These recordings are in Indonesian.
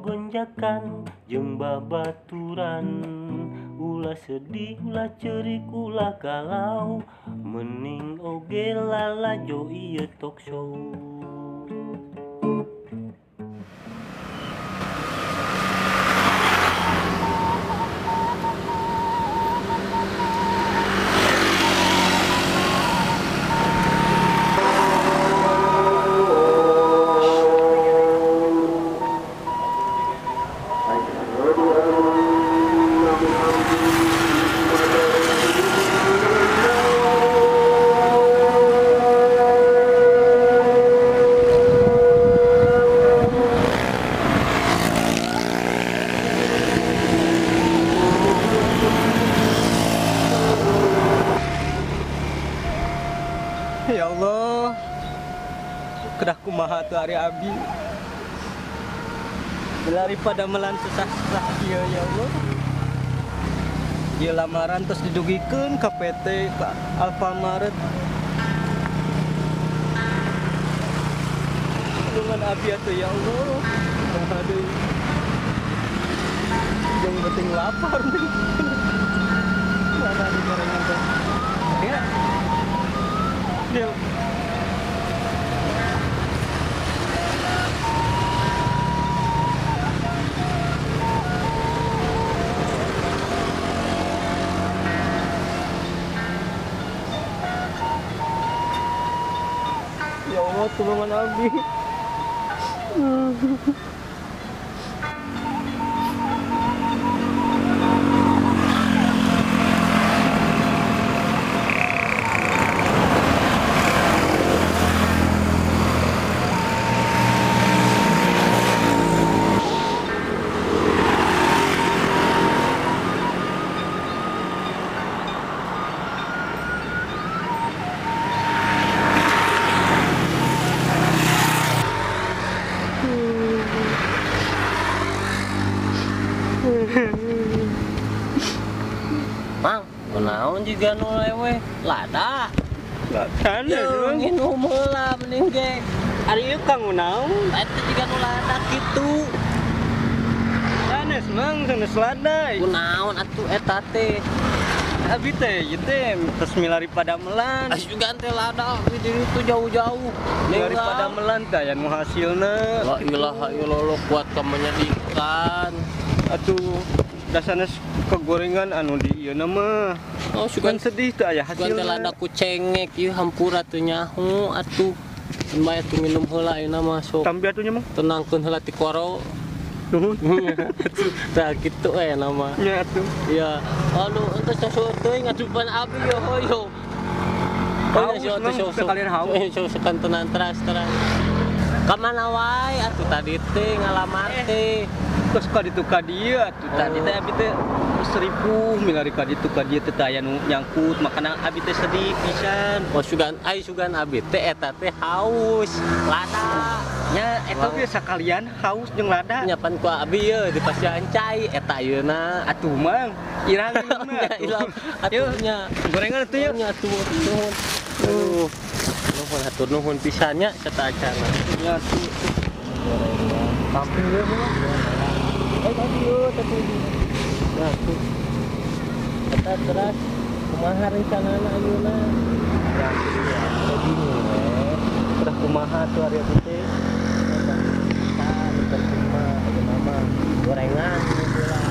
gonjakan jeung babaturan, ulah sedih ulah cerik ulah galau, mending oge lalajo ieu talk show. Ya Allah, kedah kumaha tuh hari abi. Daripada melan susah-susah ieu ya Allah. Ieu lamaran terus didugikeun ka PT ka Alfamart. Dengan abi atuh ya Allah. Aduh. Yang penting lapar nih. Mana di gorengan teh? Ya. Dia ya Allah, tulungan abi. Mang, kunaon juga nu lewe? Lada. Ladan Jeung nginum heula mending ge. Ari ieu Kang naon? Eta juga nu lada kitu. Sanes mang sanes lada. Kunaon atuh eta teh? Abi teh ieu teh terus milari pada melan. Asup juga teh lada di ditu jauh-jauh. Milari pada melan teh aya nu hasilna. La ilaha illallah kuat ka menyedihkan. Atuh dasanes kegorengan anu di ieu na mah. Oh, Sugan sedih teh aya Kuan teh lada hasilna. ku cengek ieu hampura teu nyaho atuh. Mbaya teu nginum heula ayeuna mah sok Tambi atunya mah. tenangkeun heula ti koro. Nuhun. Tah kitu nama. Nya atuh. Ya, aduh ente sosok teuing atupan abi yo hoyo. Haus, Mang, sekalian haus. Sosokan tenan teras. Kamana wae atuh tadi teh ngalamar teh. Terus ka ditu ka dieu atuh tadi teh abi teh 1000 milari ka ditu ka dieu teh aya nu nyangkut makana abi teh sedih pisan. Oh sugan abi teh eta teh haus. Lada. Nya eta ge sakalian haus jeung lada. Nyapan ku abi ye di pasian cai eta ayeuna. Atuh Mang, irang ieu mah. Ilang atuhnya. Gorengan atuh ye. Nya atuh nuhun. Nuhun hatur nuhun pisannya eta acara. Nya atuh. Tapi ye mah. Tadi yo tapi. Nah, tuh. Eta teras kumaha rencanana ayeuna? Ya, jadi udah kumaha tuh hari itu teh. Terima ada mama gorengan gitu lah.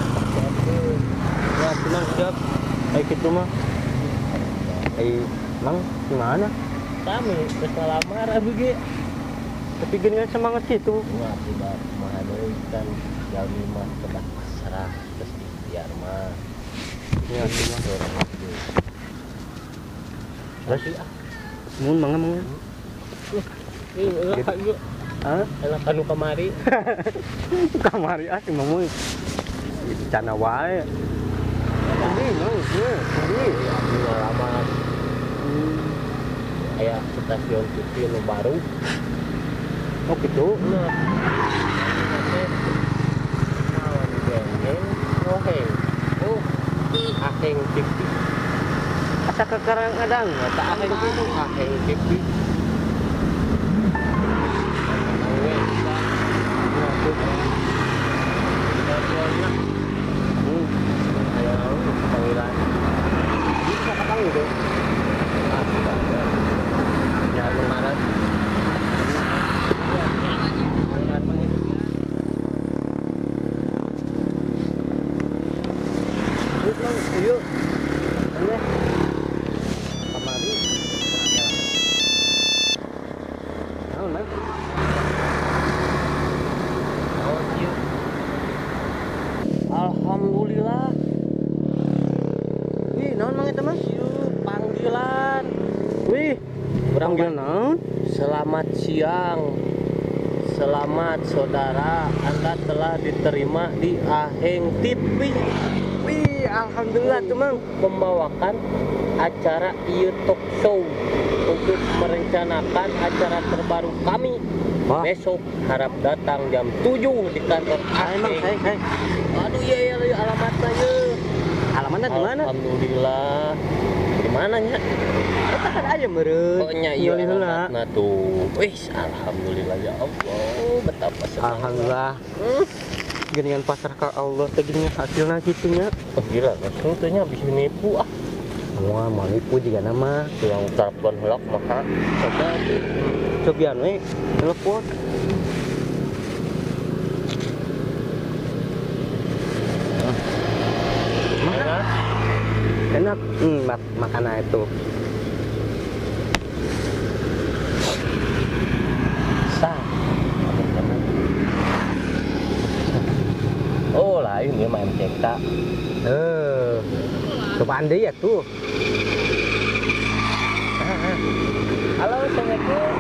Ya, tenang siap. Kayak gitu mah. Mang, gimana? Kami terus ngelamar abi ge. Tapi gini kan semangat gitu. Wah, tidak kumaha deui kan jalmi mah kedah pasrah terus ikhtiar mah. Ya, cuma Terus ah, mun mang. ayo. Hah? Enak anu kamari. Kamari asing mamu. Cana wae. Ini mang, ini. Abi ngelamar. Aya stasiun TV nu baru. Oh gitu. Nah. Naon gengeng, roheng. Oh, aheng TV. Asa kekarang-kadang, tak aheng gitu. Aheng TV. soalnya. Ayo panggilan. Bisa kakang gitu. Ya kemarin. Yuk. Ini. Kamari. Nah. Oh iya. Alhamdulillah. Wih, naon mang eta, Mang? Iya, panggilan. Wih, panggilan naon? Selamat siang. Selamat saudara, Anda telah diterima di Aheng TV. Wih, alhamdulillah tuh, Mang. Membawakan acara ieu talk show untuk merencanakan acara terbaru kami. Wah. Besok harap datang jam 7 di kantor Emang Aheng. saya. Aduh iya alamatnya ya. Alamatnya di mana? Alhamdulillah. Di mananya? Eta kan aya meureun. Pokoknya iya Nyoli heula. alamatna tuh. Wih, alhamdulillah ya Allah, betapa senang. Alhamdulillah. Geningan pasar ka Allah teh geuningan hasilna kitu nya. Oh, gila, langsung tuh nya bisa nipu ah. Semua mau nipu juga nama. Yang telepon helok maka coba tuh. Cobian we telepon. Enak. Enak. Makanan itu. Sah. Oh, lain ya main MCK. Cobaan deui ya tuh. Halo, Assalamualaikum.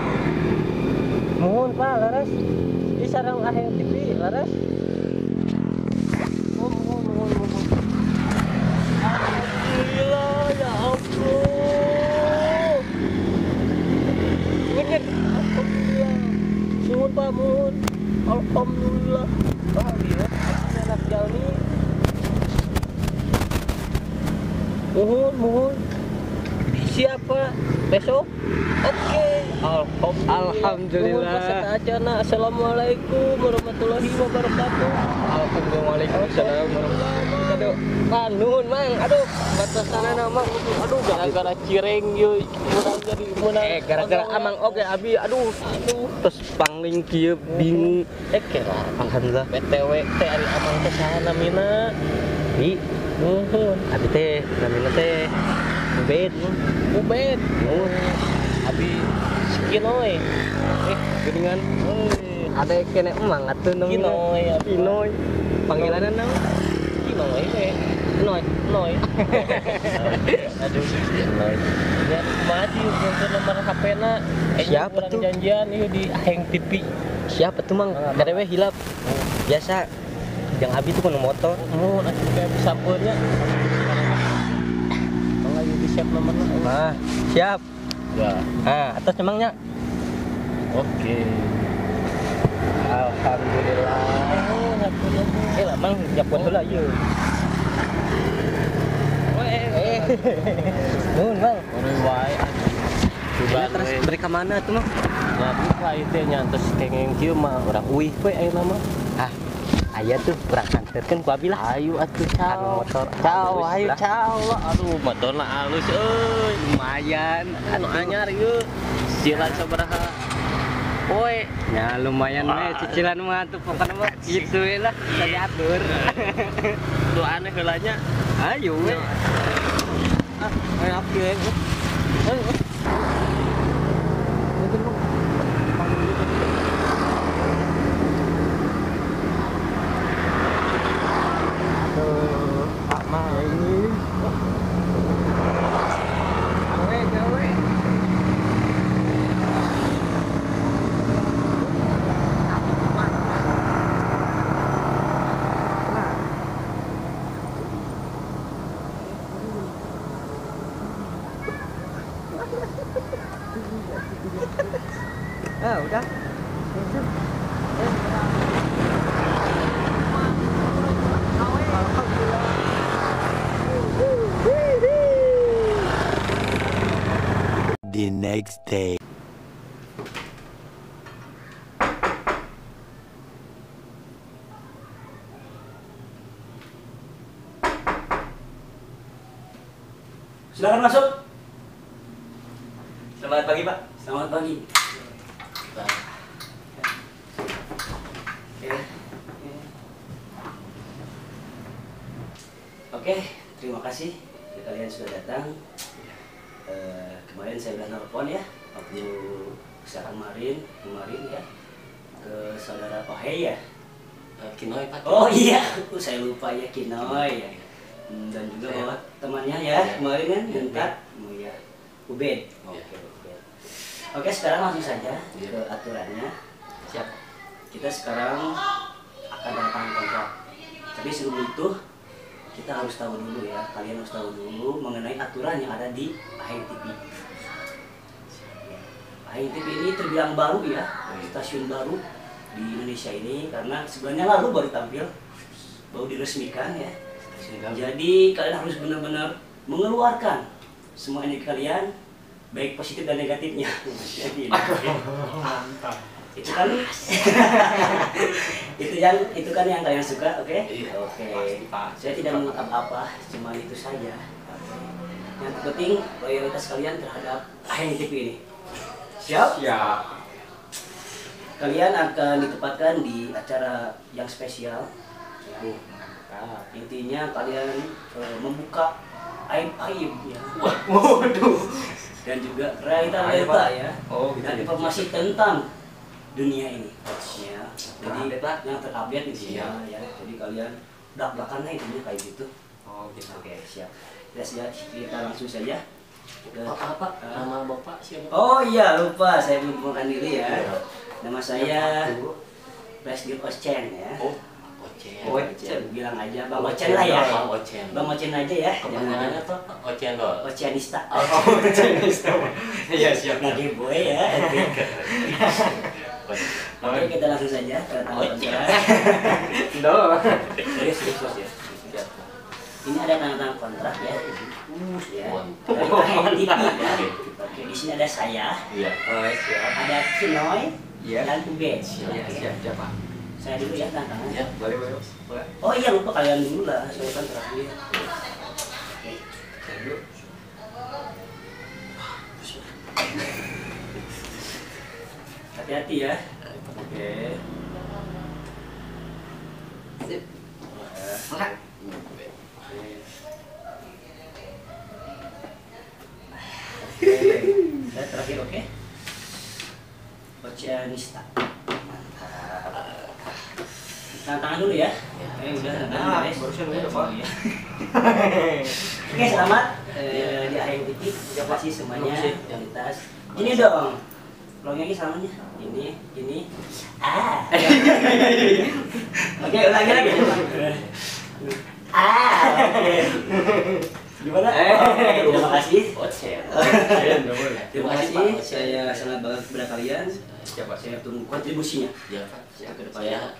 Mohon Pak, laras. Di sarang Aheng TV, laras. Mohon. Alhamdulillah, ya Allah. Bener, alhamdulillah. Mohon Pak, mohon. Alhamdulillah. Oh iya, anak jalmi. Mohon. Siapa? Besok? Oke. Alhamdulillah. Assalamualaikum warahmatullahi wabarakatuh. Waalaikumsalam warahmatullahi wabarakatuh. Nuhun Mang, aduh batasanna nama, aduh gara-gara cireng yeuy, menang. Gara-gara amang oge abi, aduh terus pangling kieu bingung. Kira. Alhamdulillah. BTW teh ari amang teh saha namina? Bi, Nuhun. abi teh namina teh Ubed. Abi Kinoy. Geningan ada kene emang atuh namina. Kinoy, abi. Kinoy. Panggilanna naon? Kinoy teh. Noy. Aduh, Noy. Ya, maju ke nomor HP-na. Siapa orang tuh? Janjian ieu di Aheng TV. Siapa tuh Mang? Karewe hilap. Biasa yang abi tuh kuno motor. Mau atuh kayak sampelnya. Mangga ieu di save nomorna. Nah, siap. Ya. Atas emangnya. Oke. Alhamdulillah. Lah Mang, japon heula ieu. Nuhun Mang. Ori wae. Coba terus beri ka mana tuh Mang? Ya, lah itu nyantos kengeng kieu mah urang uih we ayeuna mah. Aya tuh urang santerkeun ku abi lah. Ayo atuh cao. motor Cao, halus ayo lah. cao lah. Aduh, motorna halus euy. Lumayan. Anu anyar ieu. Cicilan sabaraha? Poe. Ya lumayan we cicilan mah tuh pokoknya mah gitu we lah, diatur. Tuh aneh heulanya. Ayo we. Enak kieu. Pak mah ini. Gawe. Udah. The next day. Silakan masuk. Selamat pagi, Pak. Selamat pagi. Oke, terima kasih kalian sudah datang. Kemarin saya udah nelfon ya, waktu saya kemarin ya ke saudara Ohei ya. Kinoy Pak. Oh iya, saya lupa ya Kinoy ya. Dan juga bawa temannya ya kemarin kan Gentat, ya Ubed. Oke, sekarang langsung saja ke aturannya. Siap. Kita sekarang akan tanda tangan kontrak. Tapi sebelum itu kita harus tahu dulu ya, kalian harus tahu dulu mengenai aturan yang ada di Aheng TV. Aheng TV ini terbilang baru ya, stasiun baru di Indonesia ini karena sebenarnya lalu baru tampil, baru diresmikan ya. Jadi kalian harus benar-benar mengeluarkan semua energi kalian, baik positif dan negatifnya. Jadi Mantap. itu kan itu kan yang kalian suka, oke? Iya, Oke. pasti. Saya tidak mengungkap apa, cuma itu saja. Yang terpenting loyalitas kalian terhadap Aheng TV ini. Siap? Siap. Kalian akan ditempatkan di acara yang spesial. Ya. Intinya kalian membuka aib-aib ya. Waduh. Dan juga realita-realita ya. Oh, gitu. Dan informasi tentang dunia ini ya. Jadi yang terupdate gitu ya. Jadi kalian belak-belakan lah intinya kayak gitu. Oh, gitu. Oke, siap. Kita langsung saja ke Apa? Nama Bapak siapa? Oh iya, lupa saya belum mengenalkan diri ya. Nama saya Presdir Ocen ya. Oh, Ocen. Ocen, bilang aja Bang Ocen lah ya. Bang Ocen. Bang Ocen aja ya. Kepanjangannya apa? Ocen dong. Ocenista. Iya, siap. Nage boy ya. Oke, kita langsung saja ke tanggal kontrak. Serius ya. Ini ada tanda kontrak ya. Ya. Dari Aheng TV ya. Oke, di sini ada saya. Iya. Oh, siap. Ada Kinoy Iya. dan Ubed. Iya, Oke. siap, Pak. Saya dulu ya tantangan. Ya. Boleh, boleh. Boleh. Oh iya, lupa kalian dulu lah. Saya kan terakhir. Oke. Saya dulu. Hati-hati ya. Oke. Sip. Nah. Oke. Saya terakhir, oke. Oceanista. Mantap. Tangan dulu ya. Udah. Nah, beres. barusan udah, Pak. Iya. Oke, selamat di Aheng TV. Terima kasih semuanya. Kualitas. Ini dong. Ulangi lagi salamnya. Ini. Ah. Oke, ulangi lagi. Ah. Oke. Gimana? Terima kasih. Ocen. Terima kasih. Saya sangat bangga kepada kalian. Siapa? Saya tunggu kontribusinya. Ya Pak. Saya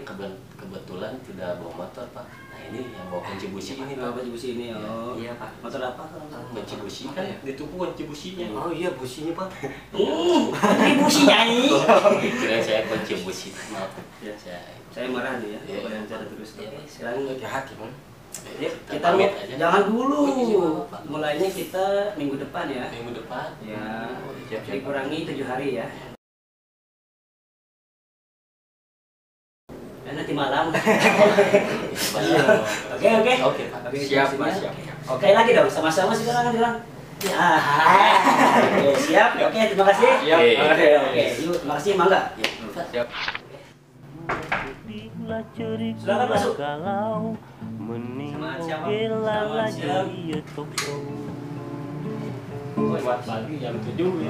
kebetulan tidak bawa motor Pak. Nah ini yang bawa kontribusi ini Pak. Kontribusi ini. Oh. Iya, Pak. Motor apa? Kontribusi kan ditunggu kontribusinya. Oh iya, businya, Pak. Kontribusinya ini. Kira saya kontribusi. Maaf. Ya. Saya Saya marah nih ya. Iya. Kalau yang cara terus. Iya. Sekarang Hati-hati, Bang. ya, kita pamit aja. jangan dulu. Pak. Mulainya kita minggu depan ya. Minggu depan. Ya. Oh, siap, siap. Dikurangi 7 hari ya. Dan nanti malam. Oke. Oke Pak. Oke, Siap, siap. Pak, siap. Oke lagi dong, sama-sama sekarang bilang. Ya. Oke, siap. Oke, terima kasih. Siap. Oke. Yuk, terima kasih, Mangga. Ya, Pak. Siap. Silakan masuk. Galau mening Selamat siang, Pak. oge lala Selamat siang. ieu talk show. Buat pagi jam 7 ya.